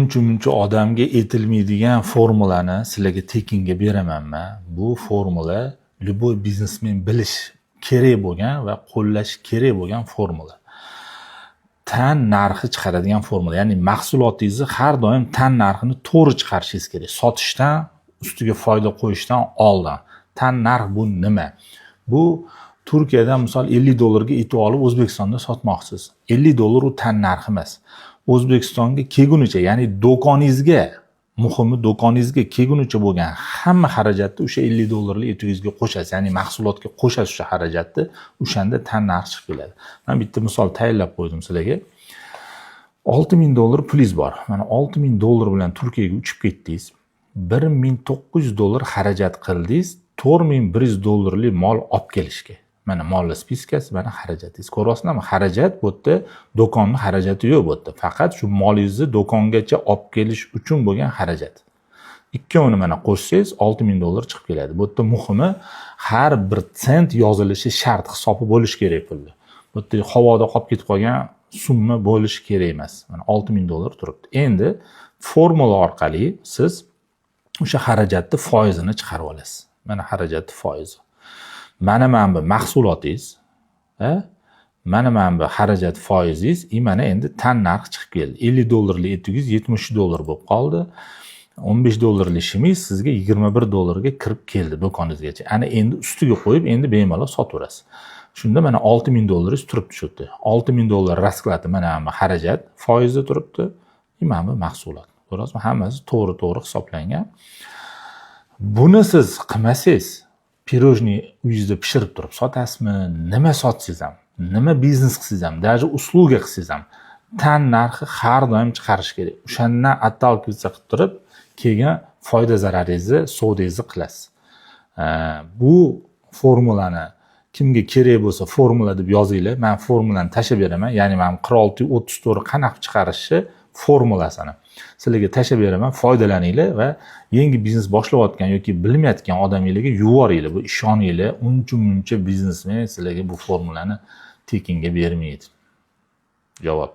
uncha muncha odamga aytilmaydigan formulani sizlarga tekinga beramanmi? Bu formula любой biznesmen bilish kerak bo'lgan va qo'llash kerak bo'lgan formula. Tan narxi chiqaradigan formula, ya'ni mahsulotingizni har doim tan narxini to'g'ri chiqarishingiz kerak. Sotishdan, ustiga foyda qo'yishdan oldin. Tan narx bu nima? Bu Turkiyadan misol $50 etib olib O'zbekistonda sotmoqchisiz. $50 u tan narxi emas. O'zbekistonga kelgunicha, ya'ni do'koningizga, muhimi do'koningizga kelgunicha bo'lgan hamma xarajatni o'sha $50 etugizga qo'shasiz, ya'ni mahsulotga qo'shasiz o'sha xarajatni, o'shanda tan narxi chiqib keladi. Men bitta misol tayyorlab qo'ydim sizlarga. $6000 pulingiz bor. Mana $6000 bilan Turkiyaga uchib ketdingiz. $1900 xarajat qildingiz, $4100 mol olib kelishga. Mana molni spiskasi, mana xarajatingiz. Ko'ryapsizlarmi? Xarajat bu yerda do'konning xarajati yo'q bu yerda. Faqat shu molingizni do'kongacha olib kelish uchun bo'lgan xarajat. Ikkovini mana qo'shsangiz $6000 chiqib keladi. Bu yerda muhimi har bir sent yozilishi shart, hisobi bo'lishi kerak pulni. Bu yerda havoda qolib ketib qolgan summa bo'lishi kerak emas. Mana $6000 turibdi. Endi formula orqali siz o'sha xarajatni foizini chiqarib olasiz. Mana xarajatni foizi. Mana bu mahsulotingiz, mana bu xarajat foizingiz, mana endi tan narxi chiqib keldi. $50 etingiz $70 bo'lib qoldi. $15 shimingiz sizga $21 ga kirib keldi do'koningizgacha. Ana endi ustiga qo'yib, endi bemalol sotaverasiz. Shunda mana $6000 turibdi shu yerda. $6000 rasklati mana bu xarajat foizi turibdi. Mana bu mahsulot. Ko'rasizmi? Hammasi to'g'ri hisoblangan. Buni siz qilmasangiz, pirojniy uyingizda pishirib turib sotasizmi? Nima sotsangiz ham, nima biznes qilsangiz ham, даже usluga qilsangiz ham tan narxi har doim chiqarish kerak. O'shandan отталкиваться qilib turib, keyin foyda zararingizni, savdingizni qilasiz. Bu formulani kimga kerak bo'lsa formula deb yozinglar. Men formulani tashab beraman. Ya'ni men 46-34 qanaqa chiqarishni formulasini sizlarga tashab beraman, foydalaninglar va yangi biznes boshlayotgan yoki bilmayotgan odamlarga yuboringlar. Bu ishoninglar, uncha biznesmen sizlarga bu formulani tekinga bermaydi. Javob.